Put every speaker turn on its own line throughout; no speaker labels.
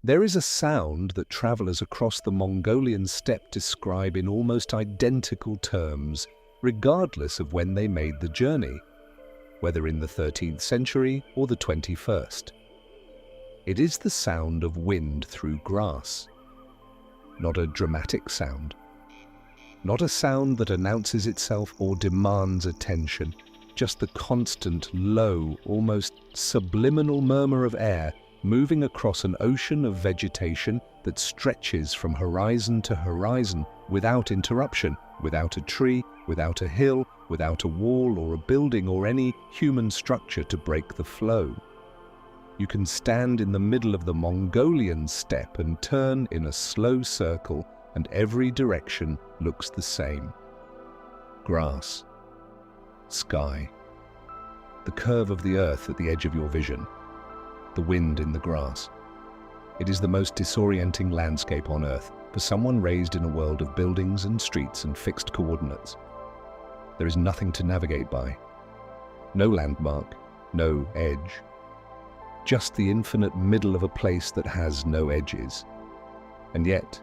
There is a sound that travelers across the Mongolian steppe describe in almost identical terms, regardless of when they made the journey, whether in the 13th century or the 21st. It is the sound of wind through grass. Not a dramatic sound. Not a sound that announces itself or demands attention, just the constant, low, almost subliminal murmur of air moving across an ocean of vegetation that stretches from horizon to horizon without interruption, without a tree, without a hill, without a wall or a building or any human structure to break the flow. You can stand in the middle of the Mongolian steppe and turn in a slow circle, and every direction looks the same. Grass, sky, the curve of the earth at the edge of your vision, the wind in the grass. It is the most disorienting landscape on earth for someone raised in a world of buildings and streets and fixed coordinates. There is nothing to navigate by. No landmark, no edge. Just the infinite middle of a place that has no edges. And yet,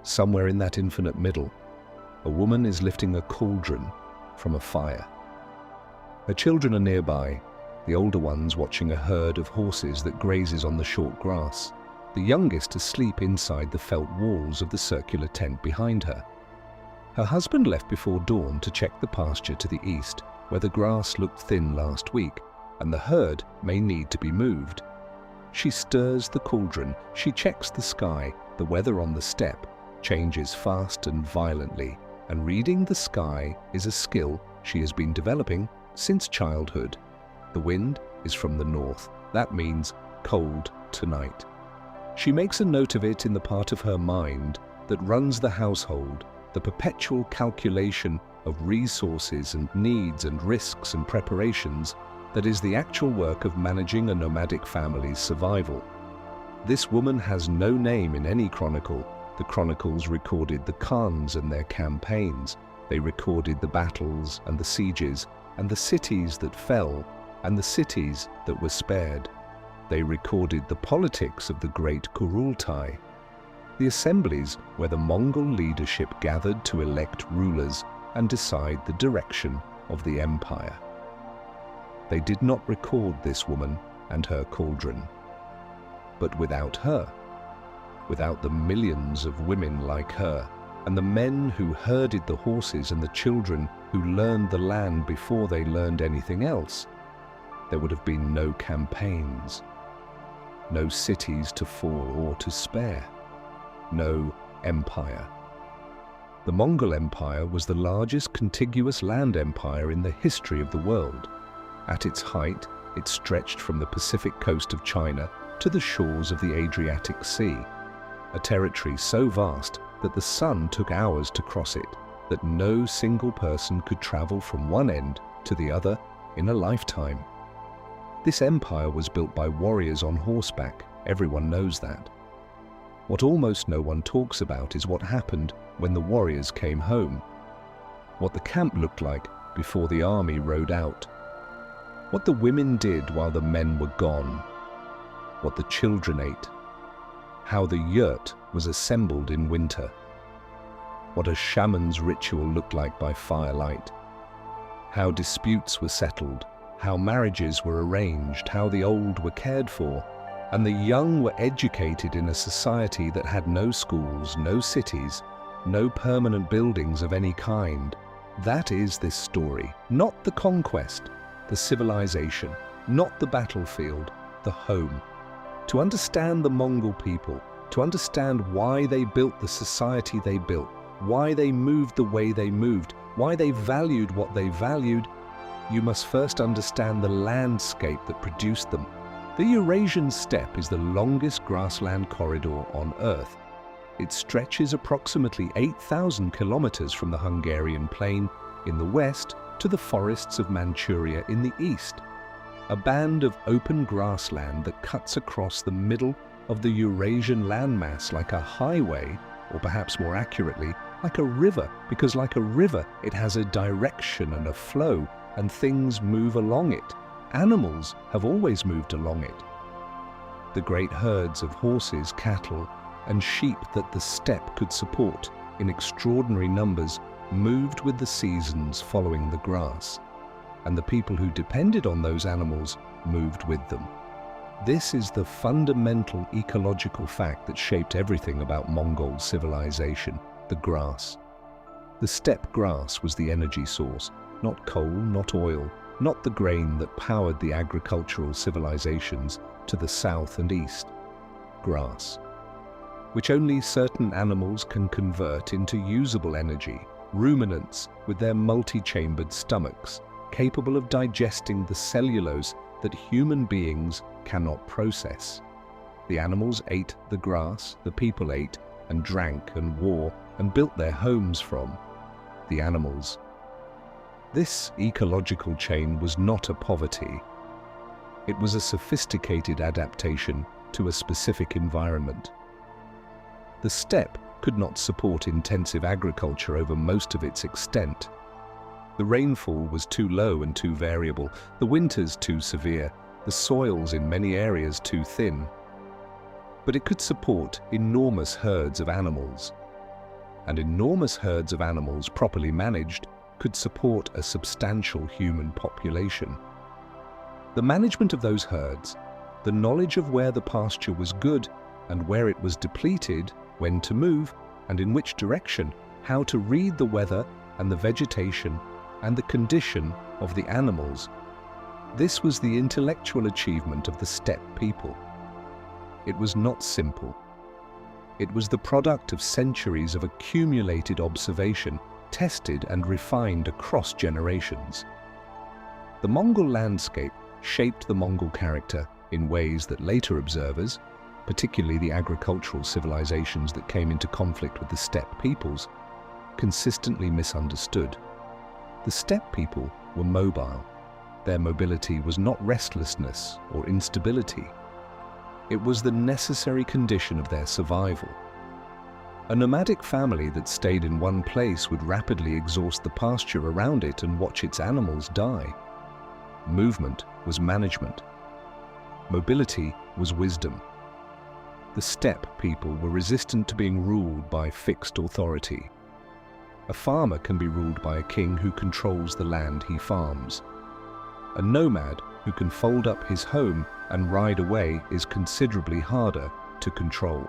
somewhere in that infinite middle, a woman is lifting a cauldron from a fire. Her children are nearby, the older ones watching a herd of horses that grazes on the short grass, the youngest asleep inside the felt walls of the circular tent behind her. Her husband left before dawn to check the pasture to the east, where the grass looked thin last week, and the herd may need to be moved. She stirs the cauldron, she checks the sky, the weather on the steppe changes fast and violently, and reading the sky is a skill she has been developing since childhood. The wind is from the north. That means cold tonight. She makes a note of it in the part of her mind that runs the household, the perpetual calculation of resources and needs and risks and preparations that is the actual work of managing a nomadic family's survival. This woman has no name in any chronicle. The chronicles recorded the Khans and their campaigns. They recorded the battles and the sieges and the cities that fell and the cities that were spared. They recorded the politics of the great Kurultai, the assemblies where the Mongol leadership gathered to elect rulers and decide the direction of the empire. They did not record this woman and her cauldron. But without her, without the millions of women like her, and the men who herded the horses and the children who learned the land before they learned anything else, there would have been no campaigns, no cities to fall or to spare, no empire. The Mongol Empire was the largest contiguous land empire in the history of the world. At its height, it stretched from the Pacific coast of China to the shores of the Adriatic Sea, a territory so vast that the sun took hours to cross it, that no single person could travel from one end to the other in a lifetime. This empire was built by warriors on horseback, everyone knows that. What almost no one talks about is what happened when the warriors came home, what the camp looked like before the army rode out, what the women did while the men were gone, what the children ate, how the yurt was assembled in winter, what a shaman's ritual looked like by firelight, how disputes were settled, how marriages were arranged, how the old were cared for, and the young were educated in a society that had no schools, no cities, no permanent buildings of any kind. That is this story, not the conquest, the civilization, not the battlefield, the home. To understand the Mongol people, to understand why they built the society they built, why they moved the way they moved, why they valued what they valued, you must first understand the landscape that produced them. The Eurasian steppe is the longest grassland corridor on Earth. It stretches approximately 8,000 kilometers from the Hungarian plain in the west to the forests of Manchuria in the east. A band of open grassland that cuts across the middle of the Eurasian landmass like a highway, or perhaps more accurately, like a river, because like a river it has a direction and a flow, and things move along it. Animals have always moved along it. The great herds of horses, cattle, and sheep that the steppe could support in extraordinary numbers moved with the seasons following the grass, and the people who depended on those animals moved with them. This is the fundamental ecological fact that shaped everything about Mongol civilization: the grass. The steppe grass was the energy source, not coal, not oil, not the grain that powered the agricultural civilizations to the south and east. Grass, which only certain animals can convert into usable energy, ruminants with their multi-chambered stomachs, capable of digesting the cellulose that human beings cannot process. The animals ate the grass, the people ate and drank and wore and built their homes from the animals. This ecological chain was not a poverty. It was a sophisticated adaptation to a specific environment. The steppe could not support intensive agriculture over most of its extent. The rainfall was too low and too variable, the winters too severe, the soils in many areas too thin. But it could support enormous herds of animals. And enormous herds of animals, properly managed, could support a substantial human population. The management of those herds, the knowledge of where the pasture was good and where it was depleted, when to move and in which direction, how to read the weather and the vegetation and the condition of the animals. This was the intellectual achievement of the steppe people. It was not simple. It was the product of centuries of accumulated observation, tested and refined across generations. The Mongol landscape shaped the Mongol character in ways that later observers, particularly the agricultural civilizations that came into conflict with the steppe peoples, consistently misunderstood. The steppe people were mobile. Their mobility was not restlessness or instability. It was the necessary condition of their survival. A nomadic family that stayed in one place would rapidly exhaust the pasture around it and watch its animals die. Movement was management. Mobility was wisdom. The steppe people were resistant to being ruled by fixed authority. A farmer can be ruled by a king who controls the land he farms. A nomad who can fold up his home and ride away is considerably harder to control.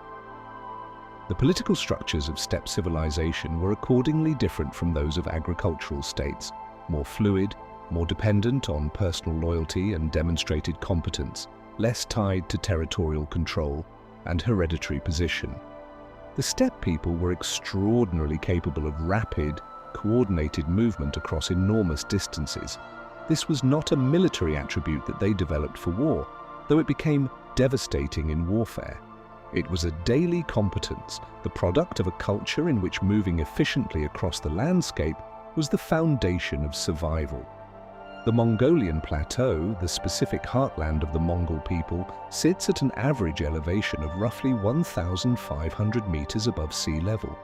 The political structures of steppe civilization were accordingly different from those of agricultural states, more fluid, more dependent on personal loyalty and demonstrated competence, less tied to territorial control and hereditary position. The steppe people were extraordinarily capable of rapid, coordinated movement across enormous distances. This was not a military attribute that they developed for war, though it became devastating in warfare. It was a daily competence, the product of a culture in which moving efficiently across the landscape was the foundation of survival. The Mongolian plateau, the specific heartland of the Mongol people, sits at an average elevation of roughly 1,500 meters above sea level.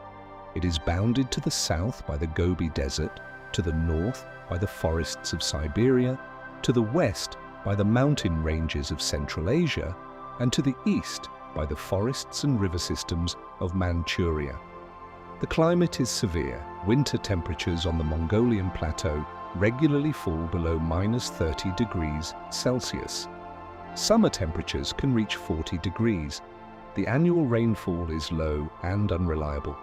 It is bounded to the south by the Gobi Desert, to the north by the forests of Siberia, to the west by the mountain ranges of Central Asia, and to the east by the forests and river systems of Manchuria. The climate is severe. Winter temperatures on the Mongolian plateau regularly fall below -30 degrees Celsius. Summer temperatures can reach 40 degrees. The annual rainfall is low and unreliable,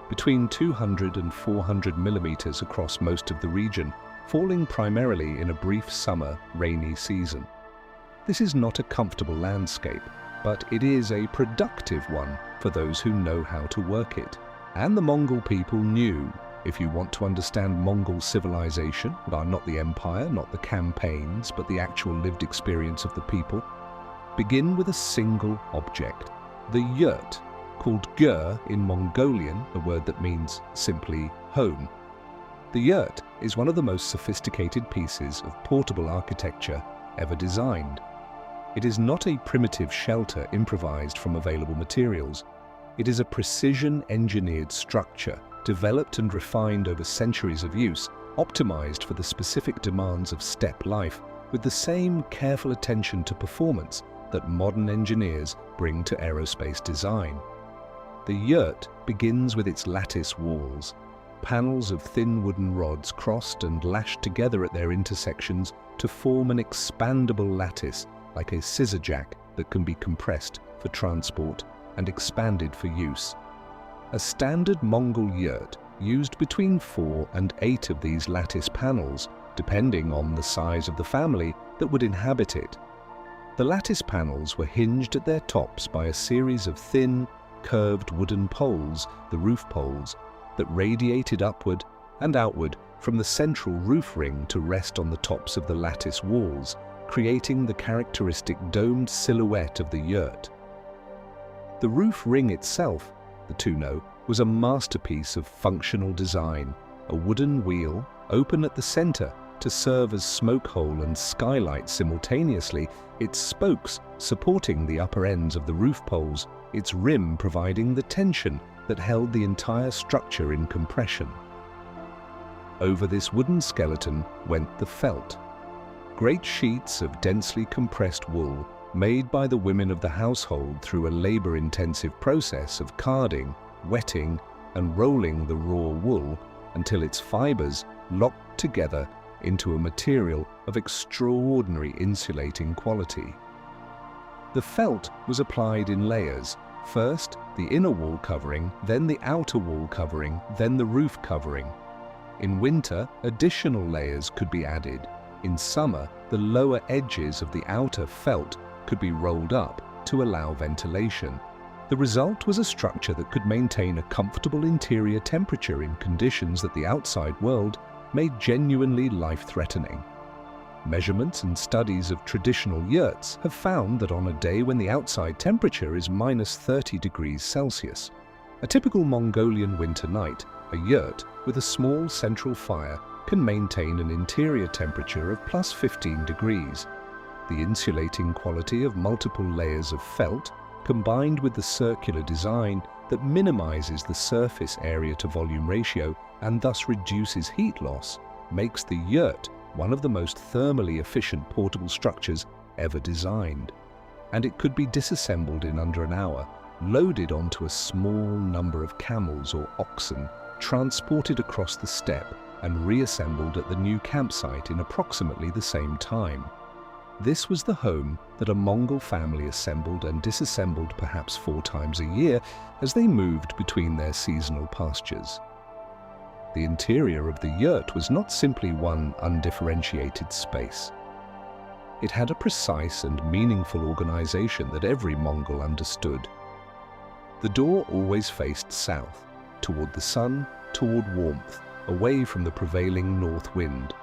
between 200 and 400 millimeters across most of the region, falling primarily in a brief summer rainy season. This is not a comfortable landscape, but it is a productive one for those who know how to work it. And the Mongol people knew, if you want to understand Mongol civilization, not the empire, not the campaigns, but the actual lived experience of the people, begin with a single object, the yurt, called gur in Mongolian, a word that means simply home. The yurt is one of the most sophisticated pieces of portable architecture ever designed. It is not a primitive shelter improvised from available materials. It is a precision-engineered structure developed and refined over centuries of use, optimized for the specific demands of steppe life, with the same careful attention to performance that modern engineers bring to aerospace design. The yurt begins with its lattice walls, panels of thin wooden rods crossed and lashed together at their intersections to form an expandable lattice like a scissor jack that can be compressed for transport and expanded for use. A standard Mongol yurt used between 4 and 8 of these lattice panels, depending on the size of the family that would inhabit it. The lattice panels were hinged at their tops by a series of thin, curved wooden poles, the roof poles, that radiated upward and outward from the central roof ring to rest on the tops of the lattice walls, creating the characteristic domed silhouette of the yurt. The roof ring itself, the tonneau, was a masterpiece of functional design, a wooden wheel open at the center to serve as smoke hole and skylight simultaneously, its spokes supporting the upper ends of the roof poles, its rim providing the tension that held the entire structure in compression. Over this wooden skeleton went the felt, great sheets of densely compressed wool made by the women of the household through a labor-intensive process of carding, wetting, and rolling the raw wool until its fibers locked together into a material of extraordinary insulating quality. The felt was applied in layers, first the inner wall covering, then the outer wall covering, then the roof covering. In winter, additional layers could be added. In summer, the lower edges of the outer felt could be rolled up to allow ventilation. The result was a structure that could maintain a comfortable interior temperature in conditions that the outside world made genuinely life-threatening. Measurements and studies of traditional yurts have found that on a day when the outside temperature is -30 degrees Celsius, a typical Mongolian winter night, a yurt with a small central fire can maintain an interior temperature of +15 degrees. The insulating quality of multiple layers of felt, combined with the circular design that minimizes the surface area to volume ratio and thus reduces heat loss, makes the yurt one of the most thermally efficient portable structures ever designed. And it could be disassembled in under an hour, loaded onto a small number of camels or oxen, transported across the steppe and reassembled at the new campsite in approximately the same time. This was the home that a Mongol family assembled and disassembled perhaps 4 times a year as they moved between their seasonal pastures. The interior of the yurt was not simply one undifferentiated space. It had a precise and meaningful organization that every Mongol understood. The door always faced south, toward the sun, toward warmth, away from the prevailing north wind.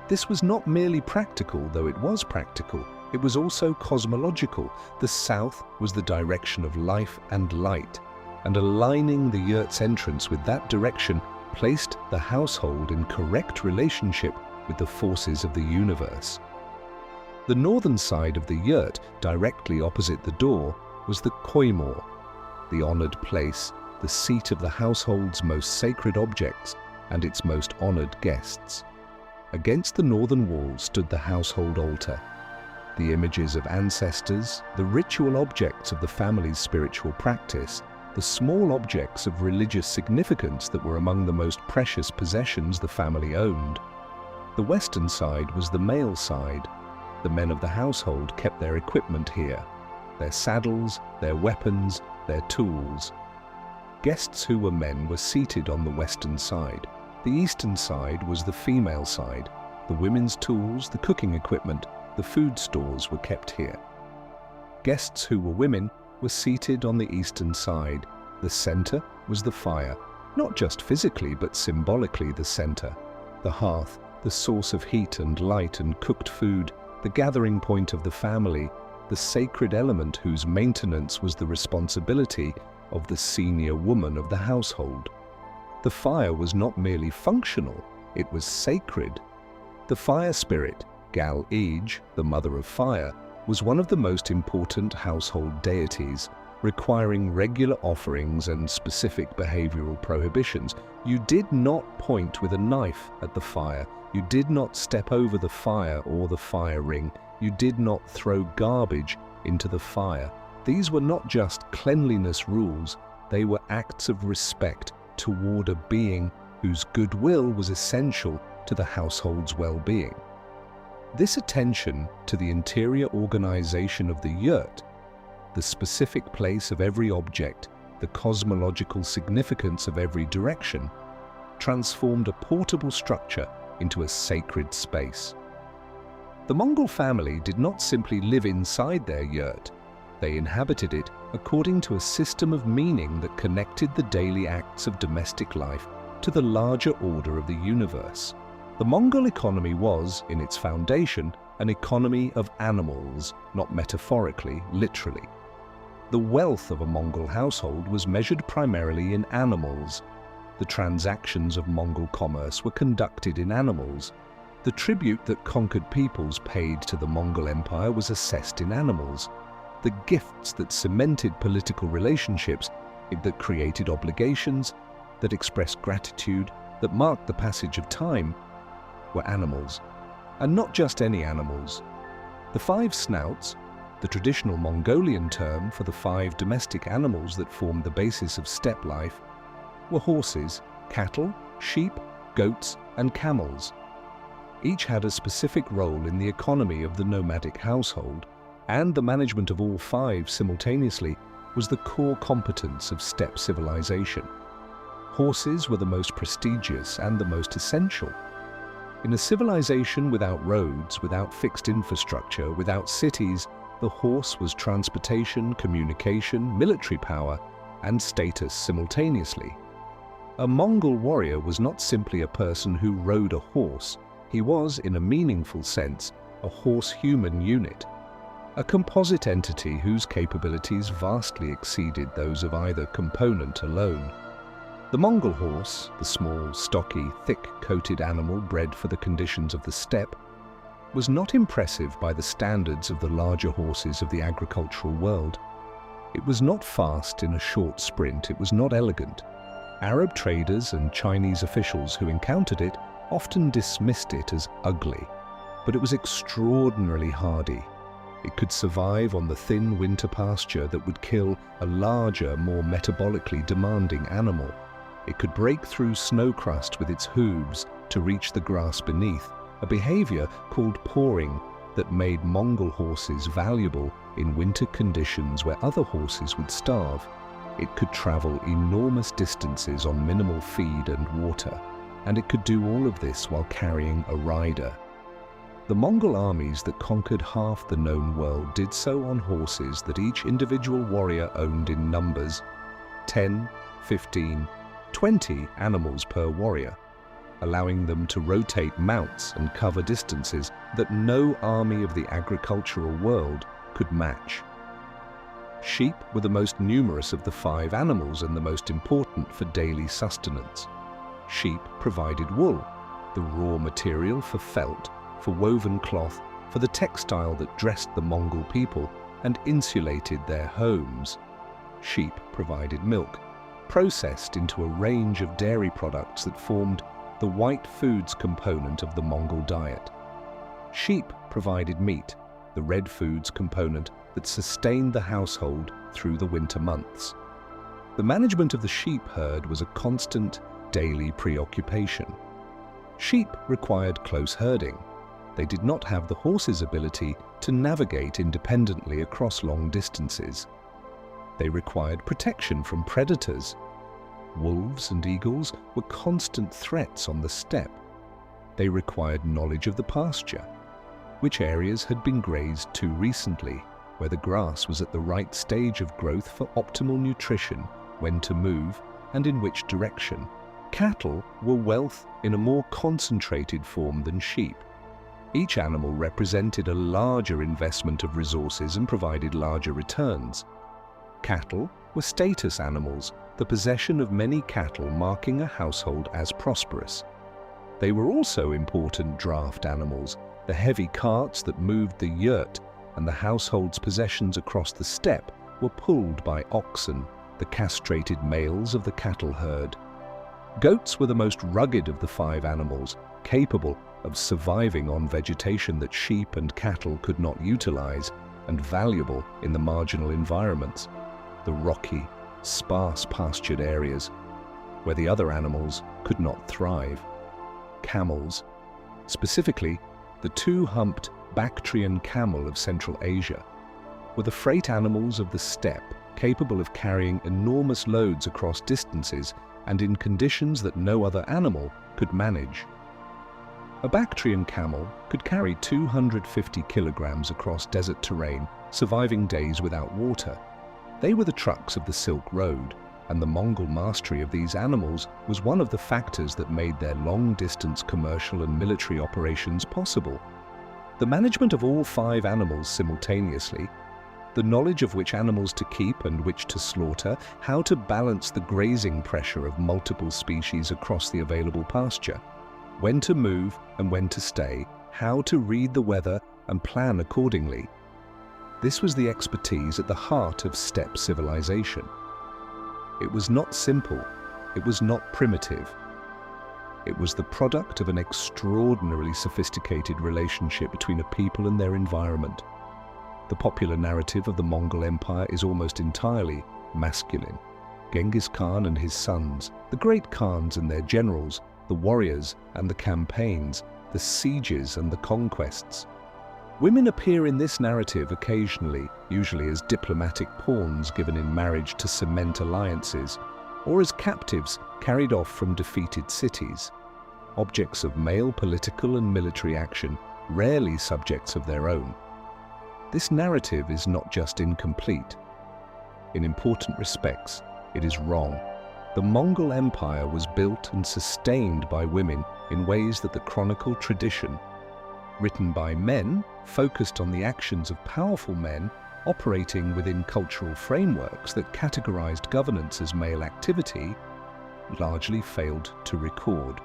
This was not merely practical, though it was practical. It was also cosmological. The south was the direction of life and light, and aligning the yurt's entrance with that direction placed the household in correct relationship with the forces of the universe. The northern side of the yurt, directly opposite the door, was the koimor, the honored place, the seat of the household's most sacred objects and its most honored guests. Against the northern wall stood the household altar, the images of ancestors, the ritual objects of the family's spiritual practice, the small objects of religious significance that were among the most precious possessions the family owned. The western side was the male side. The men of the household kept their equipment here, their saddles, their weapons, their tools. Guests who were men were seated on the western side. The eastern side was the female side. The women's tools, the cooking equipment, the food stores were kept here. Guests who were women were seated on the eastern side. The center was the fire, not just physically but symbolically the center. The hearth, the source of heat and light and cooked food, the gathering point of the family, the sacred element whose maintenance was the responsibility of the senior woman of the household. The fire was not merely functional, it was sacred. The fire spirit, Gal-Ej, the mother of fire, was one of the most important household deities, requiring regular offerings and specific behavioral prohibitions. You did not point with a knife at the fire. You did not step over the fire or the fire ring. You did not throw garbage into the fire. These were not just cleanliness rules, they were acts of respect toward a being whose goodwill was essential to the household's well-being. This attention to the interior organization of the yurt, the specific place of every object, the cosmological significance of every direction, transformed a portable structure into a sacred space. The Mongol family did not simply live inside their yurt, they inhabited it according to a system of meaning that connected the daily acts of domestic life to the larger order of the universe. The Mongol economy was, in its foundation, an economy of animals, not metaphorically, literally. The wealth of a Mongol household was measured primarily in animals. The transactions of Mongol commerce were conducted in animals. The tribute that conquered peoples paid to the Mongol Empire was assessed in animals. The gifts that cemented political relationships, that created obligations, that expressed gratitude, that marked the passage of time, were animals. And not just any animals. The 5 snouts, the traditional Mongolian term for the 5 domestic animals that formed the basis of steppe life, were horses, cattle, sheep, goats, and camels. Each had a specific role in the economy of the nomadic household, and the management of all 5 simultaneously was the core competence of steppe civilization. Horses were the most prestigious and the most essential. In a civilization without roads, without fixed infrastructure, without cities, the horse was transportation, communication, military power, and status simultaneously. A Mongol warrior was not simply a person who rode a horse. He was, in a meaningful sense, a horse-human unit, a composite entity whose capabilities vastly exceeded those of either component alone. The Mongol horse, the small, stocky, thick-coated animal bred for the conditions of the steppe, was not impressive by the standards of the larger horses of the agricultural world. It was not fast in a short sprint, it was not elegant. Arab traders and Chinese officials who encountered it often dismissed it as ugly, but it was extraordinarily hardy. It could survive on the thin winter pasture that would kill a larger, more metabolically demanding animal. It could break through snow crust with its hooves to reach the grass beneath, a behavior called pawing that made Mongol horses valuable in winter conditions where other horses would starve. It could travel enormous distances on minimal feed and water, and it could do all of this while carrying a rider. The Mongol armies that conquered half the known world did so on horses that each individual warrior owned in numbers, 10, 15, 20 animals per warrior, allowing them to rotate mounts and cover distances that no army of the agricultural world could match. Sheep were the most numerous of the 5 animals and the most important for daily sustenance. Sheep provided wool, the raw material for felt, for woven cloth, for the textile that dressed the Mongol people and insulated their homes. Sheep provided milk, processed into a range of dairy products that formed the white foods component of the Mongol diet. Sheep provided meat, the red foods component that sustained the household through the winter months. The management of the sheep herd was a constant, daily preoccupation. Sheep required close herding. They did not have the horse's ability to navigate independently across long distances. They required protection from predators. Wolves and eagles were constant threats on the steppe. They required knowledge of the pasture, which areas had been grazed too recently, where the grass was at the right stage of growth for optimal nutrition, when to move, and in which direction. Cattle were wealth in a more concentrated form than sheep. Each animal represented a larger investment of resources and provided larger returns. Cattle were status animals, the possession of many cattle marking a household as prosperous. They were also important draft animals, the heavy carts that moved the yurt and the household's possessions across the steppe were pulled by oxen, the castrated males of the cattle herd. Goats were the most rugged of the 5 animals, capable of surviving on vegetation that sheep and cattle could not utilize, and valuable in the marginal environments, the rocky, sparse pastured areas where the other animals could not thrive. Camels, specifically the two-humped Bactrian camel of Central Asia, were the freight animals of the steppe, capable of carrying enormous loads across distances and in conditions that no other animal could manage. A Bactrian camel could carry 250 kilograms across desert terrain, surviving days without water. They were the trucks of the Silk Road, and the Mongol mastery of these animals was one of the factors that made their long-distance commercial and military operations possible. The management of all 5 animals simultaneously, the knowledge of which animals to keep and which to slaughter, how to balance the grazing pressure of multiple species across the available pasture, when to move and when to stay, how to read the weather and plan accordingly. This was the expertise at the heart of steppe civilization. It was not simple, it was not primitive. It was the product of an extraordinarily sophisticated relationship between a people and their environment. The popular narrative of the Mongol Empire is almost entirely masculine. Genghis Khan and his sons, the great Khans and their generals, the warriors and the campaigns, the sieges and the conquests. Women appear in this narrative occasionally, usually as diplomatic pawns given in marriage to cement alliances, or as captives carried off from defeated cities. Objects of male political and military action, rarely subjects of their own. This narrative is not just incomplete. In important respects, it is wrong. The Mongol Empire was built and sustained by women in ways that the chronicle tradition, written by men, focused on the actions of powerful men operating within cultural frameworks that categorized governance as male activity, largely failed to record.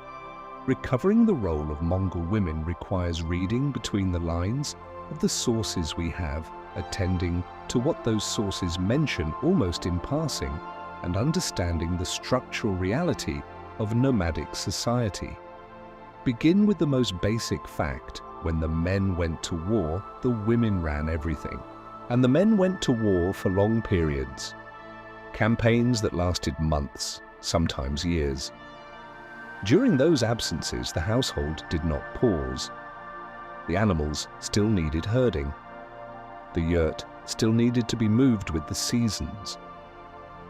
Recovering the role of Mongol women requires reading between the lines of the sources we have, attending to what those sources mention almost in passing, and understanding the structural reality of nomadic society. Begin with the most basic fact. When the men went to war, the women ran everything. And the men went to war for long periods. Campaigns that lasted months, sometimes years. During those absences, the household did not pause. The animals still needed herding. The yurt still needed to be moved with the seasons.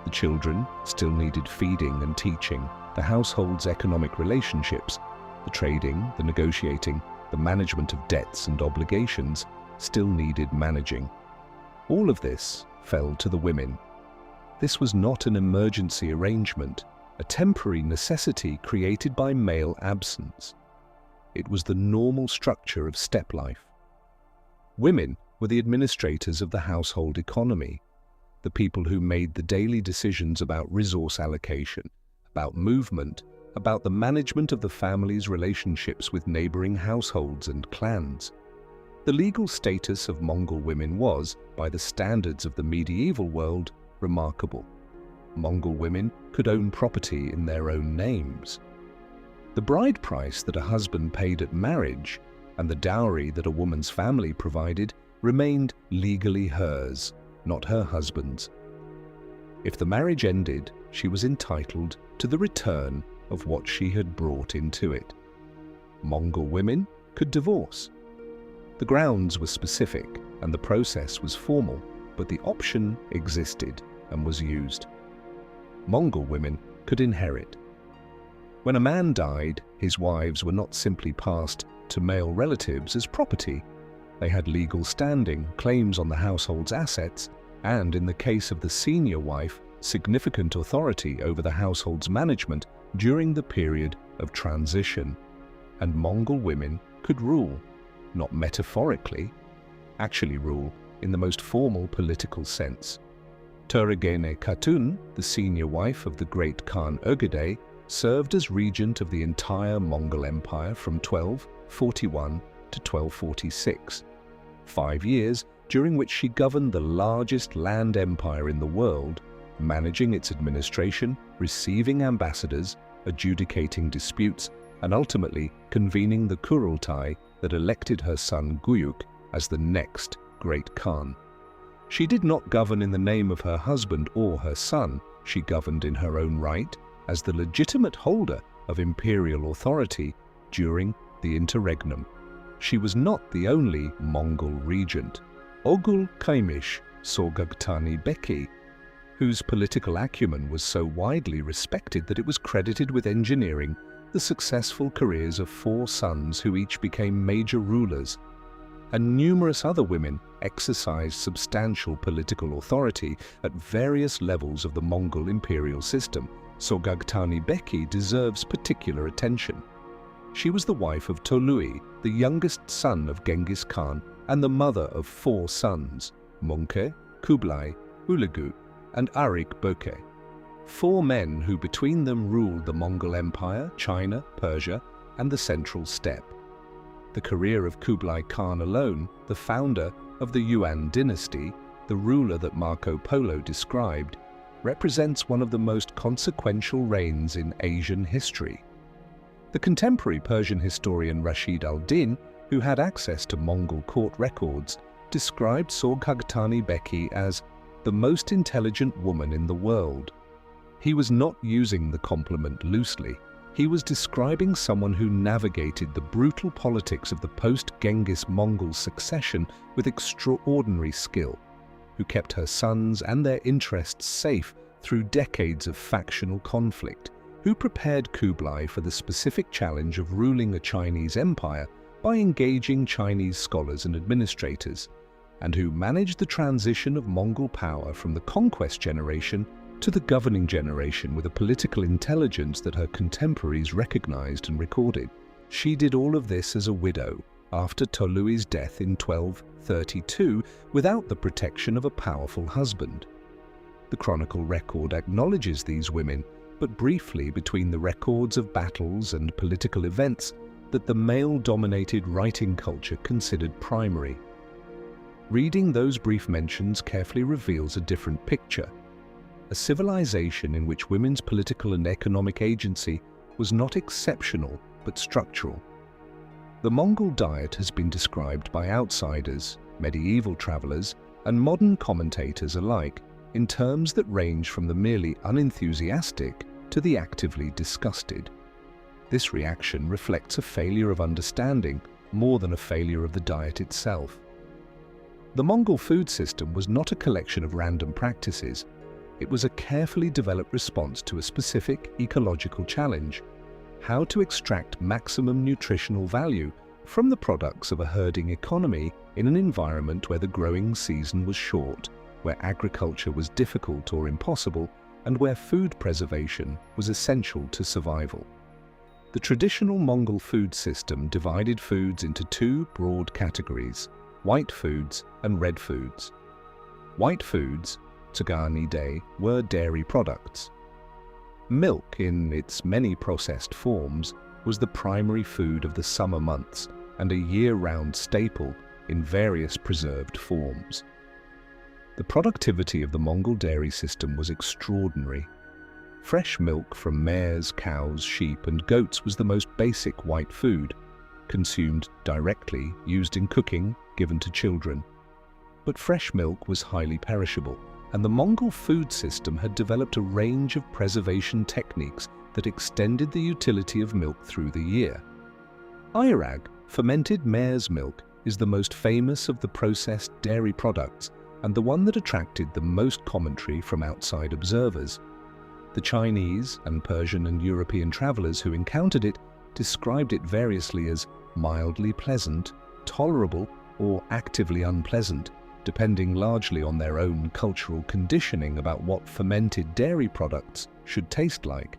The children still needed feeding and teaching. The household's economic relationships, the trading, the negotiating, the management of debts and obligations still needed managing. All of this fell to the women. This was not an emergency arrangement, a temporary necessity created by male absence. It was the normal structure of steppe life. Women were the administrators of the household economy, the people who made the daily decisions about resource allocation, about movement, about the management of the family's relationships with neighboring households and clans. The legal status of Mongol women was, by the standards of the medieval world, remarkable. Mongol women could own property in their own names. The bride price that a husband paid at marriage and the dowry that a woman's family provided remained legally hers, not her husband's. If the marriage ended, she was entitled to the return of what she had brought into it. Mongol women could divorce. The grounds were specific and the process was formal, but the option existed and was used. Mongol women could inherit. When a man died, his wives were not simply passed to male relatives as property. They had legal standing, claims on the household's assets, and in the case of the senior wife, significant authority over the household's management during the period of transition. And Mongol women could rule, not metaphorically, actually rule in the most formal political sense. Turagene Khatun, the senior wife of the great Khan Ögedei, served as regent of the entire Mongol Empire from 1241 to 1246, 5 years during which she governed the largest land empire in the world, managing its administration, receiving ambassadors, adjudicating disputes, and ultimately convening the Kurultai that elected her son Guyuk as the next great Khan. She did not govern in the name of her husband or her son. She governed in her own right as the legitimate holder of imperial authority during the interregnum. She was not the only Mongol regent. Ogul Kaimiş Sorgagtani Beki, whose political acumen was so widely respected that it was credited with engineering the successful careers of 4 sons who each became major rulers, and numerous other women exercised substantial political authority at various levels of the Mongol imperial system. Sorgagtani Beki deserves particular attention. She was the wife of Tolui, the youngest son of Genghis Khan, and the mother of 4 sons, Mongke, Kublai, Ulugh, and Arik Böke. 4 men who between them ruled the Mongol Empire, China, Persia, and the central steppe. The career of Kublai Khan alone, the founder of the Yuan dynasty, the ruler that Marco Polo described, represents one of the most consequential reigns in Asian history. The contemporary Persian historian Rashid al-Din, who had access to Mongol court records, described Sorgagtani Beki as the most intelligent woman in the world. He was not using the compliment loosely. He was describing someone who navigated the brutal politics of the post-Genghis Mongol succession with extraordinary skill, who kept her sons and their interests safe through decades of factional conflict, who prepared Kublai for the specific challenge of ruling a Chinese empire by engaging Chinese scholars and administrators, and who managed the transition of Mongol power from the conquest generation to the governing generation with a political intelligence that her contemporaries recognized and recorded. She did all of this as a widow after Tolui's death in 1232 without the protection of a powerful husband. The chronicle record acknowledges these women, but briefly between the records of battles and political events that the male-dominated writing culture considered primary. Reading those brief mentions carefully reveals a different picture. A civilization in which women's political and economic agency was not exceptional but structural. The Mongol diet has been described by outsiders, medieval travelers, and modern commentators alike in terms that range from the merely unenthusiastic to the actively disgusted. This reaction reflects a failure of understanding more than a failure of the diet itself. The Mongol food system was not a collection of random practices. It was a carefully developed response to a specific ecological challenge: how to extract maximum nutritional value from the products of a herding economy in an environment where the growing season was short, where agriculture was difficult or impossible, and where food preservation was essential to survival. The traditional Mongol food system divided foods into 2 broad categories: white foods and red foods. White foods, Tsagani Day, were dairy products. Milk, in its many processed forms, was the primary food of the summer months and a year-round staple in various preserved forms. The productivity of the Mongol dairy system was extraordinary. Fresh milk from mares, cows, sheep, and goats was the most basic white food, consumed directly, used in cooking, given to children. But fresh milk was highly perishable, and the Mongol food system had developed a range of preservation techniques that extended the utility of milk through the year. Ayrag, fermented mare's milk, is the most famous of the processed dairy products and the one that attracted the most commentary from outside observers. The Chinese and Persian and European travelers who encountered it described it variously as mildly pleasant, tolerable, or actively unpleasant, depending largely on their own cultural conditioning about what fermented dairy products should taste like.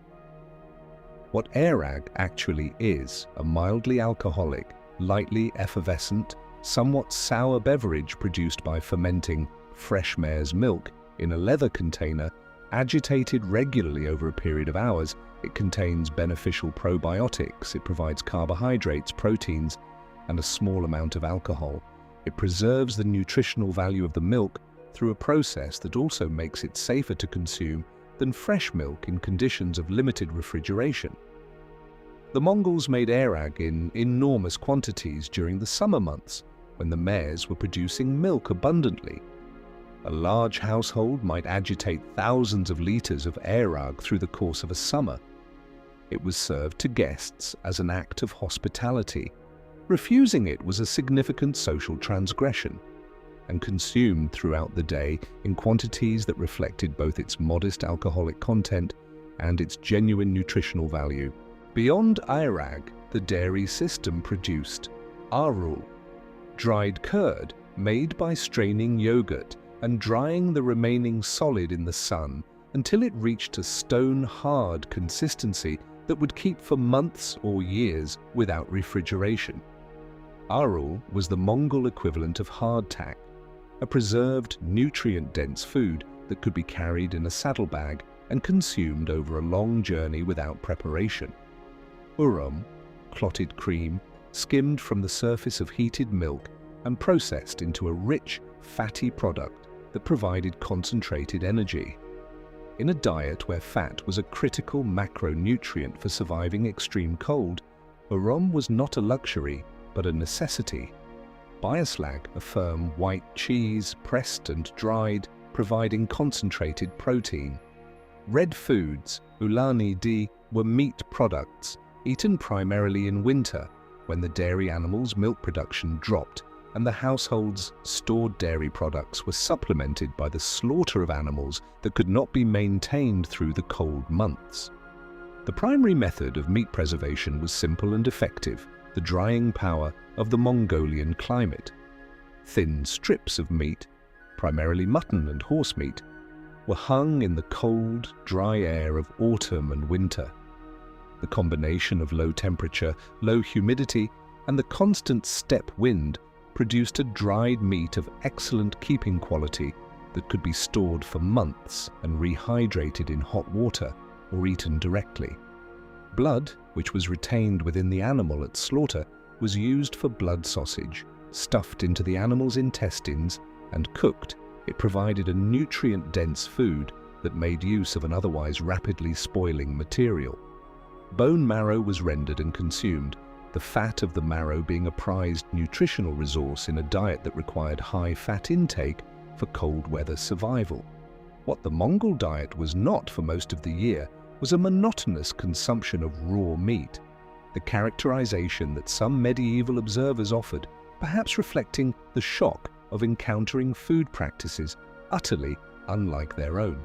What ayrag actually is, a mildly alcoholic, lightly effervescent, somewhat sour beverage produced by fermenting fresh mare's milk in a leather container, agitated regularly over a period of hours. It contains beneficial probiotics, it provides carbohydrates, proteins, and a small amount of alcohol. It preserves the nutritional value of the milk through a process that also makes it safer to consume than fresh milk in conditions of limited refrigeration. The Mongols made airag in enormous quantities during the summer months, when the mares were producing milk abundantly. A large household might agitate thousands of litres of airag through the course of a summer. It was served to guests as an act of hospitality. Refusing it was a significant social transgression, and consumed throughout the day in quantities that reflected both its modest alcoholic content and its genuine nutritional value. Beyond airag, the dairy system produced arul, dried curd made by straining yogurt and drying the remaining solid in the sun until it reached a stone-hard consistency that would keep for months or years without refrigeration. Arul was the Mongol equivalent of hardtack, a preserved, nutrient-dense food that could be carried in a saddlebag and consumed over a long journey without preparation. Urum, clotted cream, skimmed from the surface of heated milk and processed into a rich, fatty product that provided concentrated energy. In a diet where fat was a critical macronutrient for surviving extreme cold, urum was not a luxury, but a necessity. Biaslag, a firm white cheese, pressed and dried, providing concentrated protein. Red foods, ulani di, were meat products, eaten primarily in winter, when the dairy animals' milk production dropped and the household's stored dairy products were supplemented by the slaughter of animals that could not be maintained through the cold months. The primary method of meat preservation was simple and effective: the drying power of the Mongolian climate. Thin strips of meat, primarily mutton and horse meat, were hung in the cold, dry air of autumn and winter. The combination of low temperature, low humidity, and the constant steppe wind produced a dried meat of excellent keeping quality that could be stored for months and rehydrated in hot water or eaten directly. Blood, which was retained within the animal at slaughter, was used for blood sausage. Stuffed into the animal's intestines and cooked, it provided a nutrient-dense food that made use of an otherwise rapidly spoiling material. Bone marrow was rendered and consumed, the fat of the marrow being a prized nutritional resource in a diet that required high fat intake for cold weather survival. What the Mongol diet was not for most of the year was a monotonous consumption of raw meat, the characterization that some medieval observers offered, perhaps reflecting the shock of encountering food practices utterly unlike their own.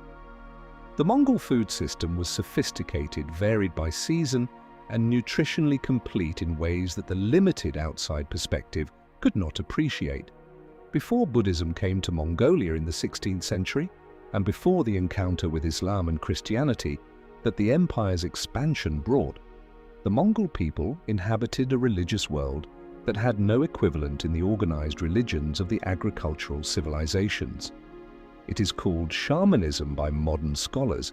The Mongol food system was sophisticated, varied by season, and nutritionally complete in ways that the limited outside perspective could not appreciate. Before Buddhism came to Mongolia in the 16th century, and before the encounter with Islam and Christianity that the empire's expansion brought, the Mongol people inhabited a religious world that had no equivalent in the organized religions of the agricultural civilizations. It is called shamanism by modern scholars,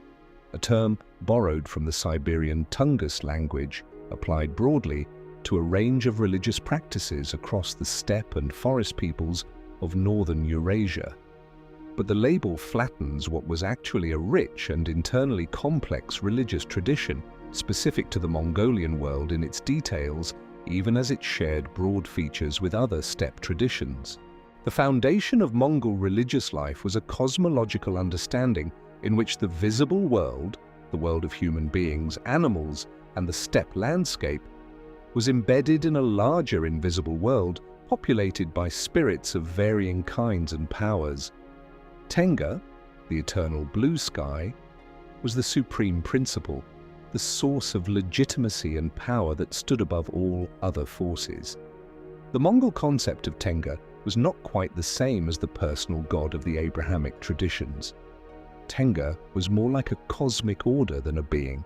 a term borrowed from the Siberian Tungus language, applied broadly to a range of religious practices across the steppe and forest peoples of northern Eurasia. But the label flattens what was actually a rich and internally complex religious tradition, specific to the Mongolian world in its details, even as it shared broad features with other steppe traditions. The foundation of Mongol religious life was a cosmological understanding in which the visible world, the world of human beings, animals, and the steppe landscape, was embedded in a larger invisible world populated by spirits of varying kinds and powers. Tenga, the eternal blue sky, was the supreme principle, the source of legitimacy and power that stood above all other forces. The Mongol concept of Tenga was not quite the same as the personal god of the Abrahamic traditions. Tenga was more like a cosmic order than a being,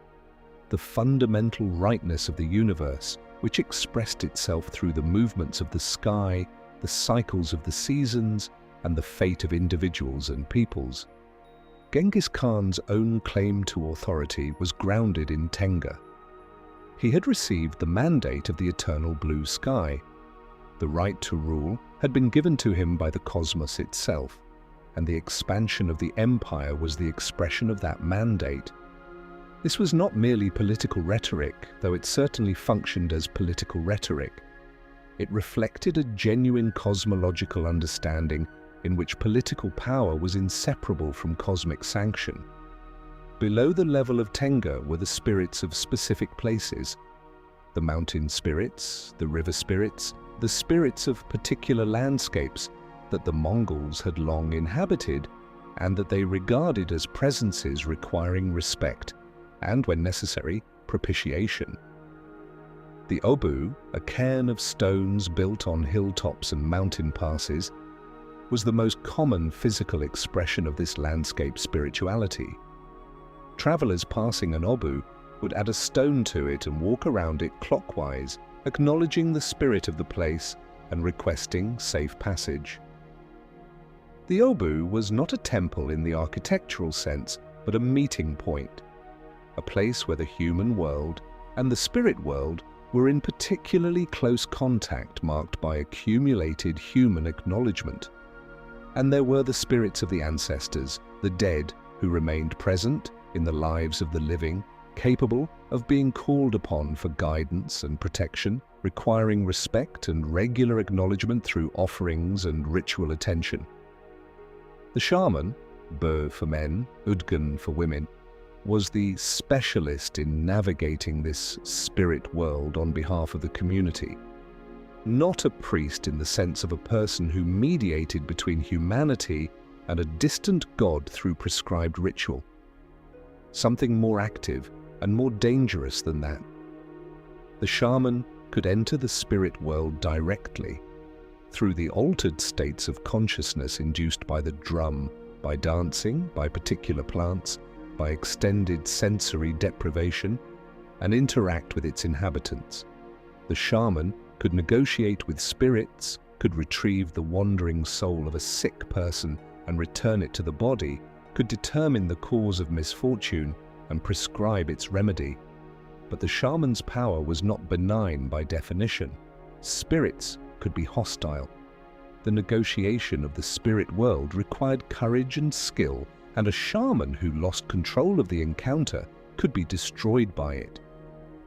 the fundamental rightness of the universe, which expressed itself through the movements of the sky, the cycles of the seasons, and the fate of individuals and peoples. Genghis Khan's own claim to authority was grounded in Tenga. He had received the mandate of the eternal blue sky. The right to rule had been given to him by the cosmos itself, and the expansion of the empire was the expression of that mandate. This was not merely political rhetoric, though it certainly functioned as political rhetoric. It reflected a genuine cosmological understanding in which political power was inseparable from cosmic sanction. Below the level of Tenga were the spirits of specific places, the mountain spirits, the river spirits, the spirits of particular landscapes that the Mongols had long inhabited and that they regarded as presences requiring respect and, when necessary, propitiation. The obu, a cairn of stones built on hilltops and mountain passes, was the most common physical expression of this landscape spirituality. Travelers passing an obu would add a stone to it and walk around it clockwise, acknowledging the spirit of the place and requesting safe passage. The obu was not a temple in the architectural sense, but a meeting point, a place where the human world and the spirit world were in particularly close contact, marked by accumulated human acknowledgement. And there were the spirits of the ancestors, the dead, who remained present in the lives of the living, capable of being called upon for guidance and protection, requiring respect and regular acknowledgement through offerings and ritual attention. The shaman, Bo for men, Udgan for women, was the specialist in navigating this spirit world on behalf of the community. Not a priest in the sense of a person who mediated between humanity and a distant god through prescribed ritual. Something more active and more dangerous than that. The shaman could enter the spirit world directly, through the altered states of consciousness induced by the drum, by dancing, by particular plants, by extended sensory deprivation, and interact with its inhabitants. The shaman could negotiate with spirits, could retrieve the wandering soul of a sick person and return it to the body, could determine the cause of misfortune and prescribe its remedy. But the shaman's power was not benign by definition. Spirits could be hostile. The negotiation of the spirit world required courage and skill, and a shaman who lost control of the encounter could be destroyed by it.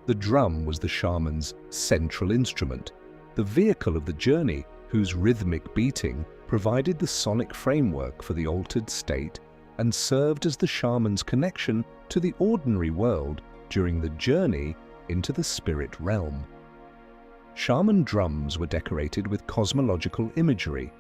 The drum was the shaman's central instrument, the vehicle of the journey whose rhythmic beating provided the sonic framework for the altered state and served as the shaman's connection to the ordinary world during the journey into the spirit realm. Shaman drums were decorated with cosmological imagery,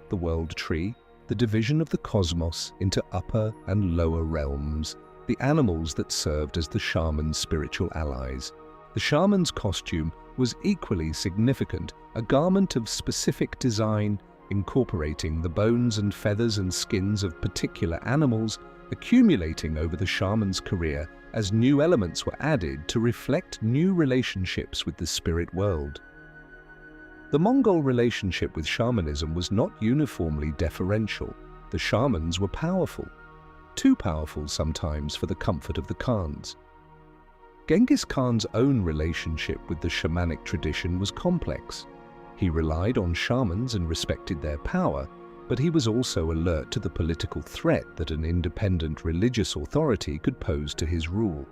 the world tree, the division of the cosmos into upper and lower realms, the animals that served as the shaman's spiritual allies. The shaman's costume was equally significant, a garment of specific design incorporating the bones and feathers and skins of particular animals, accumulating over the shaman's career as new elements were added to reflect new relationships with the spirit world. The Mongol relationship with shamanism was not uniformly deferential. The shamans were powerful, too powerful sometimes for the comfort of the Khans. Genghis Khan's own relationship with the shamanic tradition was complex. He relied on shamans and respected their power, but he was also alert to the political threat that an independent religious authority could pose to his rule.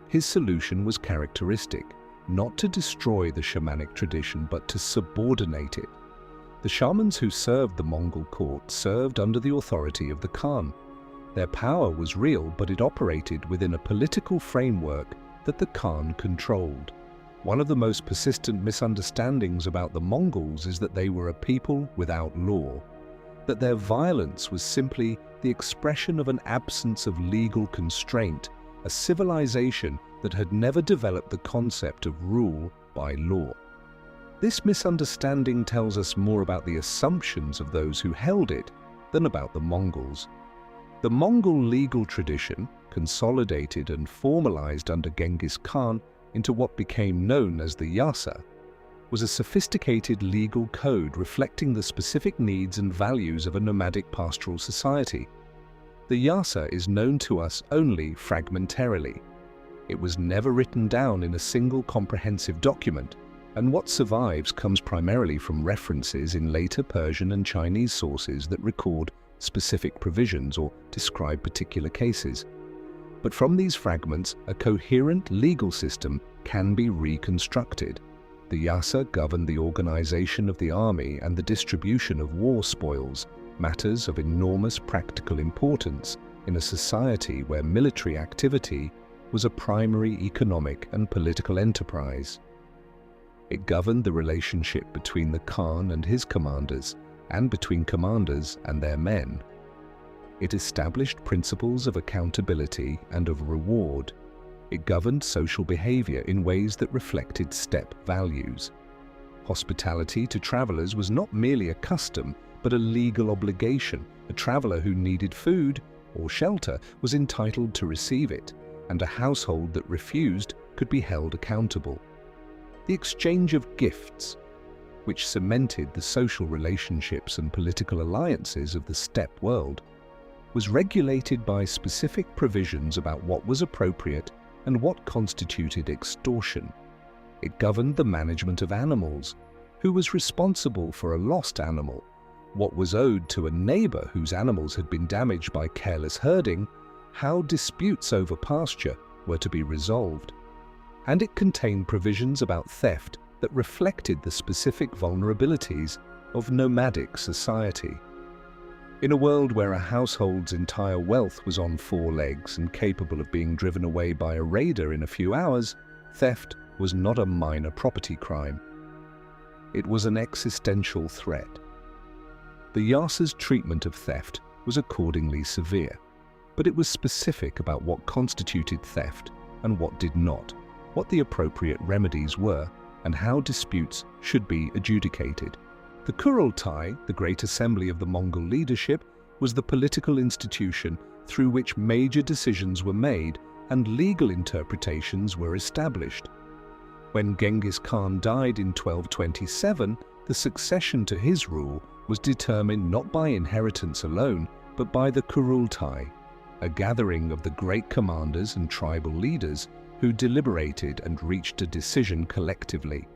His solution was characteristic, not to destroy the shamanic tradition, but to subordinate it. The shamans who served the Mongol court served under the authority of the Khan. Their power was real, but it operated within a political framework that the Khan controlled. One of the most persistent misunderstandings about the Mongols is that they were a people without law, that their violence was simply the expression of an absence of legal constraint, a civilization that had never developed the concept of rule by law. This misunderstanding tells us more about the assumptions of those who held it than about the Mongols. The Mongol legal tradition, consolidated and formalized under Genghis Khan into what became known as the Yasa, was a sophisticated legal code reflecting the specific needs and values of a nomadic pastoral society. The Yasa is known to us only fragmentarily. It was never written down in a single comprehensive document, and what survives comes primarily from references in later Persian and Chinese sources that record specific provisions or describe particular cases. But from these fragments, a coherent legal system can be reconstructed. The Yasa governed the organization of the army and the distribution of war spoils, matters of enormous practical importance in a society where military activity was a primary economic and political enterprise. It governed the relationship between the Khan and his commanders, and between commanders and their men. It established principles of accountability and of reward. It governed social behavior in ways that reflected steppe values. Hospitality to travelers was not merely a custom, but a legal obligation. A traveler who needed food or shelter was entitled to receive it, and a household that refused could be held accountable. The exchange of gifts, which cemented the social relationships and political alliances of the steppe world, was regulated by specific provisions about what was appropriate and what constituted extortion. It governed the management of animals, who was responsible for a lost animal, what was owed to a neighbor whose animals had been damaged by careless herding, how disputes over pasture were to be resolved. And it contained provisions about theft that reflected the specific vulnerabilities of nomadic society. In a world where a household's entire wealth was on four legs and capable of being driven away by a raider in a few hours, theft was not a minor property crime. It was an existential threat. The Yasa's treatment of theft was accordingly severe, but it was specific about what constituted theft and what did not, what the appropriate remedies were, and how disputes should be adjudicated. The Kurultai, the great assembly of the Mongol leadership, was the political institution through which major decisions were made and legal interpretations were established. When Genghis Khan died in 1227, the succession to his rule was determined not by inheritance alone, but by the Kurultai, a gathering of the great commanders and tribal leaders who deliberated and reached a decision collectively.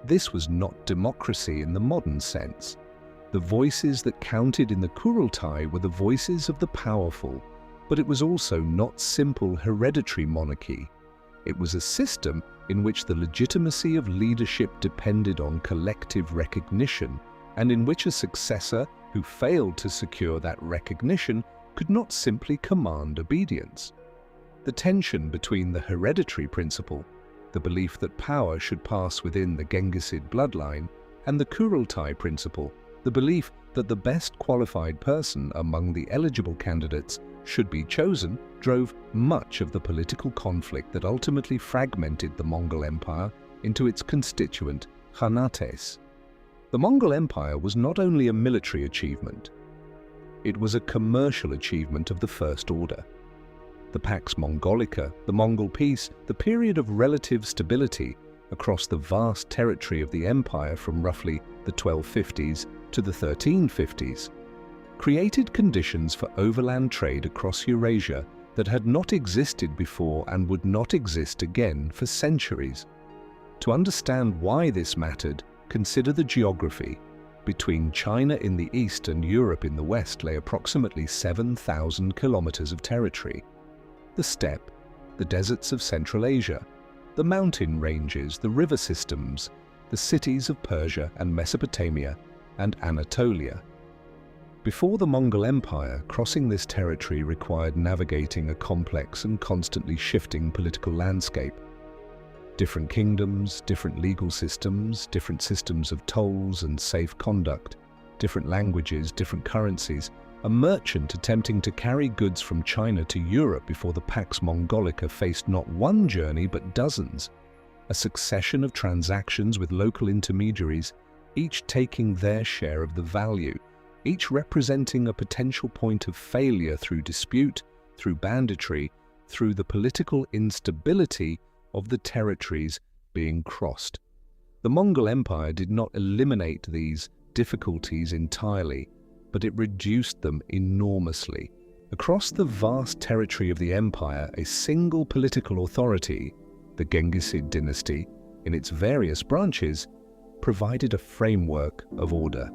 This was not democracy in the modern sense. The voices that counted in the Kurultai were the voices of the powerful, but it was also not simple hereditary monarchy. It was a system in which the legitimacy of leadership depended on collective recognition, and in which a successor who failed to secure that recognition could not simply command obedience. The tension between the hereditary principle, the belief that power should pass within the Genghisid bloodline, and the Kurultai principle, the belief that the best qualified person among the eligible candidates should be chosen, drove much of the political conflict that ultimately fragmented the Mongol Empire into its constituent Khanates. The Mongol Empire was not only a military achievement, it was a commercial achievement of the First Order. The Pax Mongolica, the Mongol Peace, the period of relative stability across the vast territory of the empire from roughly the 1250s to the 1350s, created conditions for overland trade across Eurasia that had not existed before and would not exist again for centuries. To understand why this mattered, consider the geography. Between China in the east and Europe in the west lay approximately 7,000 kilometers of territory. The steppe, the deserts of Central Asia, the mountain ranges, the river systems, the cities of Persia and Mesopotamia and Anatolia. Before the Mongol Empire, crossing this territory required navigating a complex and constantly shifting political landscape. Different kingdoms, different legal systems, different systems of tolls and safe conduct, different languages, different currencies. A merchant attempting to carry goods from China to Europe before the Pax Mongolica faced not one journey but dozens, a succession of transactions with local intermediaries, each taking their share of the value, each representing a potential point of failure through dispute, through banditry, through the political instability of the territories being crossed. The Mongol Empire did not eliminate these difficulties entirely, but it reduced them enormously. Across the vast territory of the empire, a single political authority, the Genghisid dynasty, in its various branches, provided a framework of order.